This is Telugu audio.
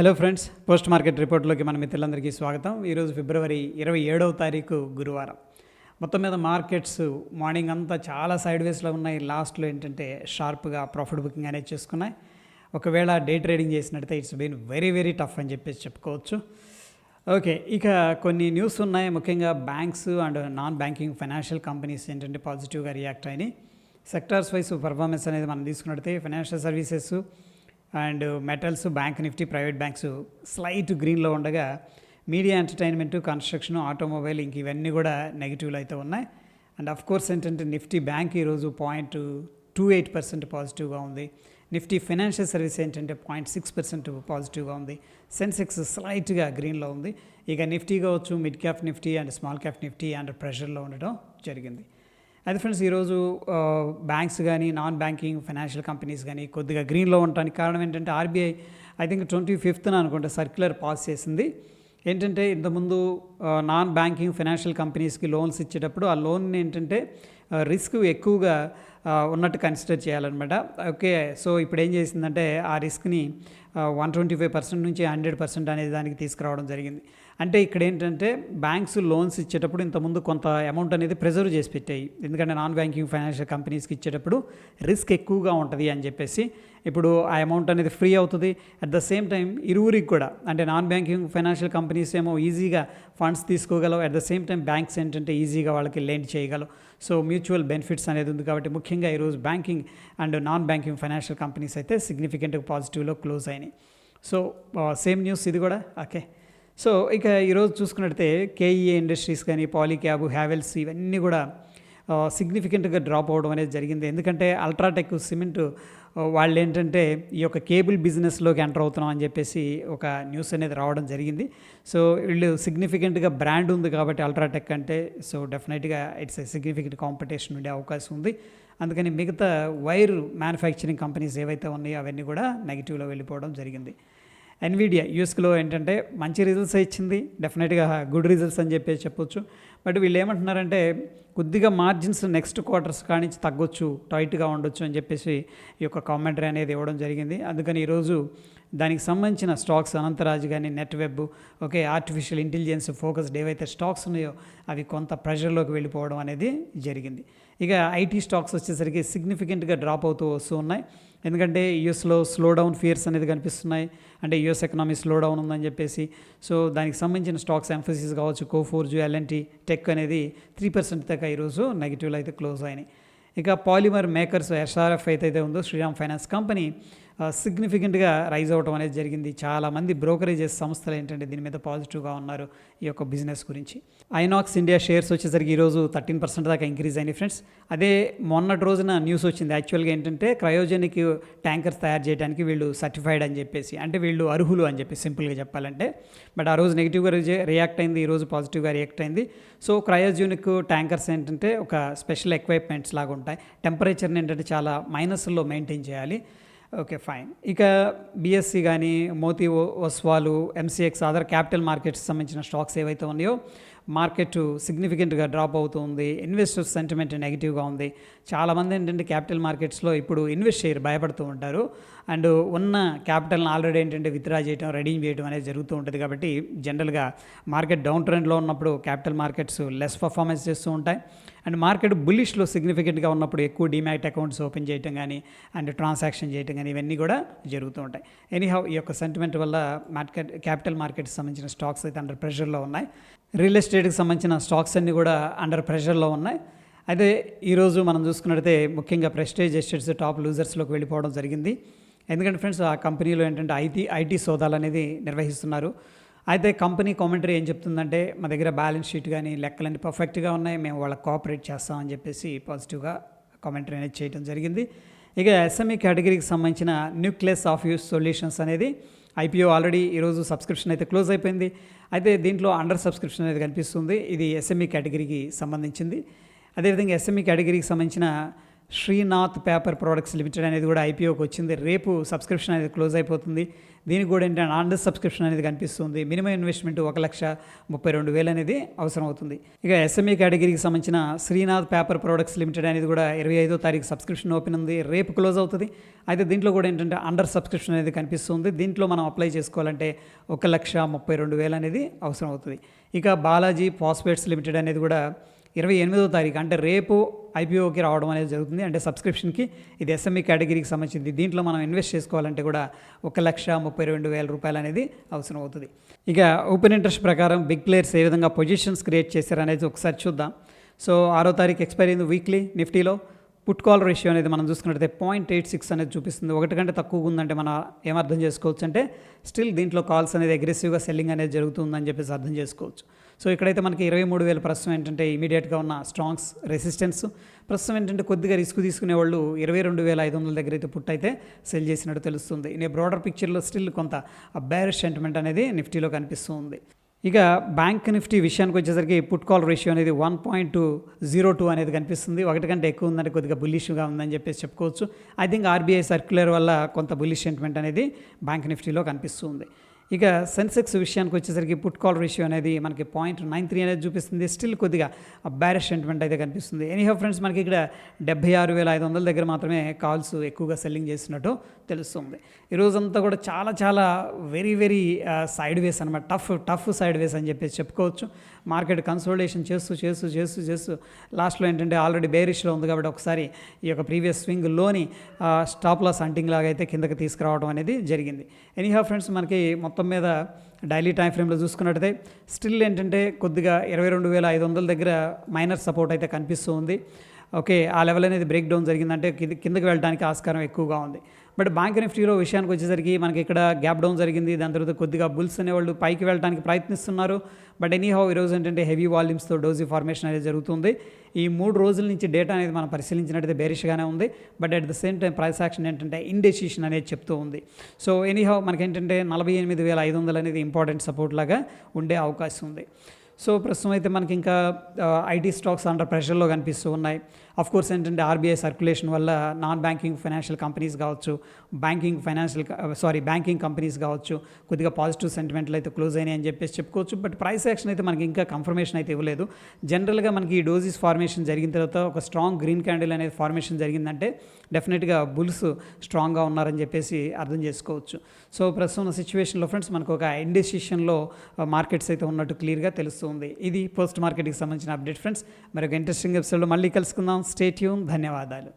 హలో ఫ్రెండ్స్, పోస్ట్ మార్కెట్ రిపోర్ట్లోకి మన మిత్రులందరికీ స్వాగతం. ఈరోజు ఫిబ్రవరి 27వ తారీఖు గురువారం. మొత్తం మీద మార్కెట్స్ మార్నింగ్ అంతా చాలా సైడ్ వేస్లో ఉన్నాయి. లాస్ట్లో ఏంటంటే షార్ప్గా ప్రాఫిట్ బుకింగ్ అనేది చేసుకున్నాయి. ఒకవేళ డే ట్రేడింగ్ చేసినట్టయితే it's been very very tough అని చెప్పేసి చెప్పుకోవచ్చు. ఓకే, ఇక కొన్ని న్యూస్ ఉన్నాయి. ముఖ్యంగా banks and non banking financial companies ఏంటంటే పాజిటివ్గా రియాక్ట్ అయినాయి. సెక్టార్స్ వైస్ పర్ఫార్మెన్స్ అనేది మనం తీసుకున్నట్టయితే financial services and metals, bank Nifty, private banks slight గ్రీన్లో ఉండగా మీడియా, ఎంటర్టైన్మెంట్, కన్స్ట్రక్షన్, ఆటోమొబైల్ ఇంక ఇవన్నీ కూడా నెగిటివ్లు అయితే ఉన్నాయి. అండ్ ఆఫ్ కోర్స్ ఏంటంటే నిఫ్టీ బ్యాంక్ ఈరోజు 0.28% పాజిటివ్గా ఉంది. నిఫ్టీ ఫైనాన్షియల్ సర్వీస్ ఏంటంటే 0.6% పాజిటివ్గా ఉంది. సెన్సెక్స్ స్లైట్గా గ్రీన్లో ఉంది. ఇక నిఫ్టీ కావచ్చు, mid cap Nifty and small cap Nifty and ప్రెషర్లో ఉండడం జరిగింది. అయితే ఫ్రెండ్స్, ఈరోజు బ్యాంక్స్ కానీ నాన్ బ్యాంకింగ్ ఫైనాన్షియల్ కంపెనీస్ కానీ కొద్దిగా గ్రీన్లో ఉండడానికి కారణం ఏంటంటే ఆర్బీఐ ఐ థింక్ 25th అనుకుంటే సర్క్యులర్ పాస్ చేసింది. ఏంటంటే ఇంతకుముందు నాన్ బ్యాంకింగ్ ఫైనాన్షియల్ కంపెనీస్కి లోన్స్ ఇచ్చేటప్పుడు ఆ లోన్ ఏంటంటే రిస్క్ ఎక్కువగా ఉన్నట్టు కన్సిడర్ చేయాలన్నమాట. ఓకే, సో ఇప్పుడు ఏం చేసిందంటే ఆ రిస్క్ని 125% నుంచి 100% అనేది దానికి తీసుకురావడం జరిగింది. అంటే ఇక్కడ ఏంటంటే బ్యాంక్స్ లోన్స్ ఇచ్చేటప్పుడు ఇంతకుముందు కొంత అమౌంట్ అనేది ప్రిజర్వ్ చేసి పెట్టాయి. ఎందుకంటే నాన్ బ్యాంకింగ్ ఫైనాన్షియల్ కంపెనీస్కి ఇచ్చేటప్పుడు రిస్క్ ఎక్కువగా ఉంటుంది అని చెప్పేసి ఇప్పుడు ఆ అమౌంట్ అనేది ఫ్రీ అవుతుంది. అట్ ద సేమ్ టైం ఇరువురికి కూడా, అంటే నాన్ బ్యాంకింగ్ ఫైనాన్షియల్ కంపెనీస్ ఏమో ఈజీగా ఫండ్స్ తీసుకోగలవు, at the same time banks ఏంటంటే ఈజీగా వాళ్ళకి లెండ్ చేయగలవు. సో మ్యూచువల్ బెనిఫిట్స్ అనేది ఉంది. కాబట్టి ముఖ్యంగా ఈరోజు banking and non banking financial companies అయితే సిగ్నిఫికెంట్గా పాజిటివ్లో క్లోజ్ అయినాయి. సో సేమ్ న్యూస్ ఇది కూడా. ఓకే, సో ఇక ఈరోజు చూసుకున్నట్టయితే కేఈఏ ఇండస్ట్రీస్ కానీ, పాలీక్యాబ్, హ్యావెల్స్ ఇవన్నీ కూడా సిగ్నిఫికెంట్గా డ్రాప్ అవ్వడం అనేది జరిగింది. ఎందుకంటే అల్ట్రాటెక్ సిమెంట్ వాళ్ళు ఏంటంటే ఈ యొక్క కేబుల్ బిజినెస్లోకి ఎంటర్ అవుతున్నాం అని చెప్పేసి ఒక న్యూస్ అనేది రావడం జరిగింది. సో వీళ్ళు సిగ్నిఫికెంట్గా బ్రాండ్ ఉంది కాబట్టి అల్ట్రాటెక్ అంటే, సో డెఫినెట్గా ఇట్స్ సిగ్నిఫికెంట్ కాంపిటీషన్ ఉండే అవకాశం ఉంది. అందుకని మిగతా వైర్ మ్యానుఫ్యాక్చరింగ్ కంపెనీస్ ఏవైతే ఉన్నాయో అవన్నీ కూడా నెగిటివ్లో వెళ్ళిపోవడం జరిగింది. ఎన్విడియా యూఎస్లో ఏంటంటే మంచి రిజల్ట్స్ ఇచ్చింది, డెఫినెట్గా గుడ్ రిజల్ట్స్ అని చెప్పేసి చెప్పొచ్చు. బట్ వీళ్ళు ఏమంటున్నారంటే కొద్దిగా మార్జిన్స్ నెక్స్ట్ క్వార్టర్స్ కానించి తగ్గొచ్చు, టైట్గా ఉండొచ్చు అని చెప్పేసి ఈ యొక్క కామెంటరీ అనేది ఇవ్వడం జరిగింది. అందుకని ఈరోజు దానికి సంబంధించిన స్టాక్స్ అనంతరాజ్ కానీ, net web, okay, artificial intelligence focused ఏవైతే స్టాక్స్ ఉన్నాయో అవి కొంత ప్రెషర్లోకి వెళ్ళిపోవడం అనేది జరిగింది. ఇక ఐటీ స్టాక్స్ వచ్చేసరికి సిగ్నిఫికెంట్గా డ్రాప్ అవుతూ వస్తూ ఉన్నాయి. ఎందుకంటే యూఎస్లో స్లో డౌన్ ఫియర్స్ అనేది కనిపిస్తున్నాయి. అంటే యూఎస్ ఎకనామీ స్లో డౌన్ ఉందని చెప్పేసి, సో దానికి సంబంధించిన స్టాక్స్ ఎంఫసిస్ కావచ్చు, కోఫోర్జ్, ఎల్ఎన్టీ, టెక్ అనేది 3% దాకా ఈరోజు నెగిటివ్లో అయితే క్లోజ్ అయినాయి. ఇక పాలిమర్ మేకర్స్ ఎస్ఆర్ఎఫ్ అయితే ఉందో శ్రీరామ్ ఫైనాన్స్ కంపెనీ సిగ్నిఫికెంట్గా రైజ్ అవ్వడం అనేది జరిగింది. చాలామంది బ్రోకరేజెస్ సంస్థలు ఏంటంటే దీని మీద పాజిటివ్గా ఉన్నారు ఈ యొక్క బిజినెస్ గురించి. ఐనాక్స్ ఇండియా షేర్స్ వచ్చేసరికి ఈరోజు 13% దాకా ఇంక్రీజ్ అయినాయి ఫ్రెండ్స్. అదే మొన్నటి రోజున న్యూస్ వచ్చింది. యాక్చువల్గా ఏంటంటే క్రయోజెనిక్ ట్యాంకర్స్ తయారు చేయడానికి వీళ్ళు సర్టిఫైడ్ అని చెప్పేసి, అంటే వీళ్ళు అర్హులు అని చెప్పి సింపుల్గా చెప్పాలంటే. బట్ ఆ రోజు నెగిటివ్గా రియాక్ట్ అయింది, ఈరోజు పాజిటివ్గా రియాక్ట్ అయింది. సో క్రయోజెనిక్ ట్యాంకర్స్ ఏంటంటే ఒక స్పెషల్ ఎక్విప్మెంట్స్ లాగా ఉంటాయి. టెంపరేచర్ని ఏంటంటే చాలా మైనస్లో మెయింటైన్ చేయాలి. Okay, fine. ఇక బిఎస్సి కానీ, Moti Oswal, MCX, other capital markets సంబంధించిన స్టాక్స్ ఏవైతే ఉన్నాయో మార్కెట్ సిగ్నిఫికెంట్గా డ్రాప్ అవుతుంది. ఇన్వెస్టర్స్ సెంటిమెంట్ నెగిటివ్గా ఉంది. చాలామంది ఏంటంటే క్యాపిటల్ మార్కెట్స్లో ఇప్పుడు ఇన్వెస్ట్ చేయరు, భయపడుతూ ఉంటారు. అండ్ ఉన్న క్యాపిటల్ని ఆల్రెడీ ఏంటంటే విత్డ్రా చేయడం, రెడీమ్ చేయడం అనేది జరుగుతూ ఉంటుంది. కాబట్టి జనరల్గా మార్కెట్ డౌన్ ట్రెండ్లో ఉన్నప్పుడు క్యాపిటల్ మార్కెట్స్ లెస్ పర్ఫార్మెన్స్ చేస్తూ ఉంటాయి. అండ్ మార్కెట్ బుల్లిష్లో సిగ్నిఫికెంట్గా ఉన్నప్పుడు ఎక్కువ డిమాట్ అకౌంట్స్ ఓపెన్ చేయడం కానీ, అండ్ ట్రాన్సాక్షన్ చేయడం కానీ ఇవన్నీ కూడా జరుగుతూ ఉంటాయి. ఎనీహౌ ఈ యొక్క సెంటిమెంట్ వల్ల క్యాపిటల్ మార్కెట్కి సంబంధించిన స్టాక్స్ అయితే అండర్ ప్రెషర్లో ఉన్నాయి. రియల్ ఎస్టేట్కి సంబంధించిన స్టాక్స్ అన్నీ కూడా అండర్ ప్రెషర్లో ఉన్నాయి. అయితే ఈరోజు మనం చూసుకున్నట్టయితే ముఖ్యంగా ప్రెస్టేజ్ ఎస్టేట్స్ టాప్ లూజర్స్లోకి వెళ్ళిపోవడం జరిగింది. ఎందుకంటే ఫ్రెండ్స్ ఆ కంపెనీలో ఏంటంటే ఐటీ సోదాలు అనేది నిర్వహిస్తున్నారు. అయితే కంపెనీ కామెంటరీ ఏం చెప్తుందంటే మా దగ్గర బ్యాలెన్స్ షీట్ కానీ లెక్కలన్నీ పర్ఫెక్ట్గా ఉన్నాయి, మేము వాళ్ళకి కోఆపరేట్ చేస్తామని చెప్పేసి పాజిటివ్గా కామెంటరీ అనేది చేయడం జరిగింది. ఇక ఎస్ఎంఈ కేటగిరీకి సంబంధించిన న్యూక్లియస్ ఆఫ్ యూస్ సొల్యూషన్స్ అనేది ఐపీఓ ఆల్రెడీ ఈరోజు సబ్స్క్రిప్షన్ అయితే క్లోజ్ అయిపోయింది. అయితే దీంట్లో అండర్ సబ్స్క్రిప్షన్ అనేది కనిపిస్తుంది. ఇది ఎస్ఎంఈ కేటగిరీకి సంబంధించింది. అదేవిధంగా ఎస్ఎంఈ కేటగిరీకి సంబంధించిన శ్రీనాథ్ పేపర్ ప్రొడక్ట్స్ లిమిటెడ్ అనేది కూడా ఐపీఓకి వచ్చింది. రేపు సబ్స్క్రిప్షన్ అనేది క్లోజ్ అయిపోతుంది. దీనికి కూడా ఏంటంటే అండర్ సబ్స్క్రిప్షన్ అనేది కనిపిస్తుంది. మినిమం ఇన్వెస్ట్మెంట్ 1,32,000 అనేది అవసరం అవుతుంది. ఇక ఎస్ఎంఈ కేటగిరీకి సంబంధించిన శ్రీనాథ్ పేపర్ ప్రొడక్ట్స్ లిమిటెడ్ అనేది కూడా 25వ తారీఖు సబ్స్క్రిప్షన్ ఓపెన్ ఉంది, రేపు క్లోజ్ అవుతుంది. అయితే దీంట్లో కూడా ఏంటంటే అండర్ సబ్స్క్రిప్షన్ అనేది కనిపిస్తుంది. దీంట్లో మనం అప్లై చేసుకోవాలంటే 1,32,000 అనేది అవసరం అవుతుంది. ఇక బాలాజీ ఫాస్ఫేట్స్ లిమిటెడ్ అనేది కూడా 28వ తారీఖు అంటే రేపు ఐపీఓకి రావడం అనేది జరుగుతుంది. అంటే సబ్స్క్రిప్షన్కి ఇది ఎస్ఎంఈ కేటగిరీకి సంబంధించింది. దీంట్లో మనం ఇన్వెస్ట్ చేసుకోవాలంటే కూడా 1,32,000 రూపాయలు అనేది అవసరం అవుతుంది. ఇక ఓపెన్ ఇంట్రెస్ట్ ప్రకారం బిగ్ ప్లేయర్స్ ఏ విధంగా పొజిషన్స్ క్రియేట్ చేశారనేది ఒకసారి చూద్దాం. సో 6వ తారీఖు ఎక్స్పైరీ అయింది వీక్లీ నిఫ్టీలో. పుట్ కాల్ రేషియో అనేది మనం చూసుకున్నట్లయితే 0.86 అనేది చూపిస్తుంది. 1 కంటే తక్కువగా ఉందంటే మనం ఏమర్థం చేసుకోవచ్చు అంటే స్టిల్ దీంట్లో కాల్స్ అనేది అగ్రెసివ్గా సెల్లింగ్ అనేది జరుగుతుందని చెప్పేసి అర్థం చేసుకోవచ్చు. సో ఇక్కడైతే మనకి 23,000 ప్రస్తుతం ఏంటంటే ఇమీడియట్గా ఉన్న స్ట్రాంగ్స్ రెసిస్టెన్స్. ప్రస్తుతం ఏంటంటే కొద్దిగా రిస్క్ తీసుకునే వాళ్ళు 22,500 దగ్గర అయితే పుట్ అయితే సెల్ చేసినట్టు తెలుస్తుంది. నేను బ్రాడర్ పిక్చర్లో స్టిల్ కొంత బేరిష్ సెంటిమెంట్ అనేది నిఫ్టీలో కనిపిస్తుంది. ఇక బ్యాంక్ నిఫ్టీ విషయానికి వచ్చేసరికి పుట్ కాల్ రేషియో అనేది 1.02 అనేది కనిపిస్తుంది. 1 కంటే ఎక్కువ ఉందంటే కొద్దిగా బుల్లిష్గా ఉందని చెప్పేసి చెప్పుకోవచ్చు. ఐ థింక్ ఆర్బీఐ సర్క్యులర్ వల్ల కొంత బుల్లిష్ సెంటిమెంట్ అనేది బ్యాంక్ నిఫ్టీలో కనిపిస్తుంది. ఇక సెన్సెక్స్ విషయానికి వచ్చేసరికి పుట్ కాల్ రేషియో అనేది మనకి 0.93 అనేది చూపిస్తుంది. స్టిల్ కొద్దిగా బ్యారిష్ సెంటిమెంట్ అయితే కనిపిస్తుంది. ఎనీహౌ ఫ్రెండ్స్, మనకి ఇక్కడ 76,500 దగ్గర మాత్రమే కాల్స్ ఎక్కువగా సెల్లింగ్ చేస్తున్నట్టు తెలుస్తుంది. ఈరోజంతా కూడా చాలా వెరీ సైడ్ వేస్ అనమాట. టఫ్ సైడ్ వేస్ అని చెప్పేసి చెప్పుకోవచ్చు. మార్కెట్ కన్సోలిడేషన్ చేస్తూ లాస్ట్లో ఏంటంటే ఆల్రెడీ బేరిష్లో ఉంది కాబట్టి ఒకసారి ఈ యొక్క ప్రీవియస్ స్వింగ్ లోని స్టాప్ లాస్ హంటింగ్ లాగా అయితే కిందకి తీసుకురావడం అనేది జరిగింది. ఎనీహౌ ఫ్రెండ్స్, మనకి మొత్తం మీద డైలీ టైం ఫ్రేమ్లో చూసుకున్నట్టయితే స్టిల్ ఏంటంటే కొద్దిగా 22,500 దగ్గర మైనర్ సపోర్ట్ అయితే కనిపిస్తూ ఉంది. ఓకే, ఆ లెవెల్ అనేది బ్రేక్ డౌన్ జరిగిందంటే కిందకి వెళ్ళడానికి ఆస్కారం ఎక్కువగా ఉంది. బట్ బ్యాంక్ నిఫ్టీలో విషయానికి వచ్చేసరికి మనకి ఇక్కడ గ్యాప్ డౌన్ జరిగింది. దాని తర్వాత కొద్దిగా బుల్స్ అనేవాళ్ళు పైకి వెళ్ళడానికి ప్రయత్నిస్తున్నారు. బట్ ఎనీహౌ ఈరోజు ఏంటంటే హెవీ వాల్యూమ్స్తో డోజీ ఫార్మేషన్ అనేది జరుగుతుంది. ఈ 3 రోజుల నుంచి డేటా అనేది మనం పరిశీలించినట్టయితే బేరిష్గానే ఉంది. But at the same time price action ఏంటంటే ఇండెసిషన్ అనేది చెప్తూ ఉంది. సో ఎనీహౌ మనకి ఏంటంటే 48,500 అనేది ఇంపార్టెంట్ సపోర్ట్ లాగా ఉండే అవకాశం ఉంది. సో ప్రస్తుతం అయితే మనకి ఇంకా ఐటీ స్టాక్స్ అండర్ ప్రెషర్లో కనిపిస్తూ ఉన్నాయి. కోర్స్ ఏంటంటే ఆర్బీఐ సర్క్యులేషన్ వల్ల నాన్ బ్యాంకింగ్ ఫైనాన్షియల్ కంపెనీస్ కావచ్చు, బ్యాంకింగ్ కంపెనీస్ కావచ్చు కొద్దిగా పాజిటివ్ సెంటిమెంట్లు అయితే క్లోజ్ అయినాయి అని చెప్పేసి చెప్పుకోవచ్చు. బట్ ప్రైస్ యాక్షన్ అయితే మనకి ఇంకా కన్ఫర్మేషన్ అయితే ఇవ్వలేదు. జనరల్గా మనకి ఈ డోజీస్ ఫార్మేషన్ జరిగిన తర్వాత ఒక స్ట్రాంగ్ గ్రీన్ క్యాండిల్ అనేది ఫార్మేషన్ జరిగిందంటే డెఫినెట్గా బుల్స్ స్ట్రాంగ్గా ఉన్నారని చెప్పేసి అర్థం చేసుకోవచ్చు. సో ప్రస్తుతం ఉన్న సిచ్యువేషన్లో ఫ్రెండ్స్ మనకు ఒక ఇండెసిషన్లో మార్కెట్స్ అయితే ఉన్నట్టు క్లియర్గా తెలుస్తుంది. ఇది పోస్ట్ మార్కెట్కి సంబంధించిన అప్డేట్ ఫ్రెండ్స్. మరి ఒక ఇంట్రెస్టింగ్ ఎపిసోడ్లో మళ్ళీ కలుసుకుందాం. Stay tune. ధన్యవాదాలు.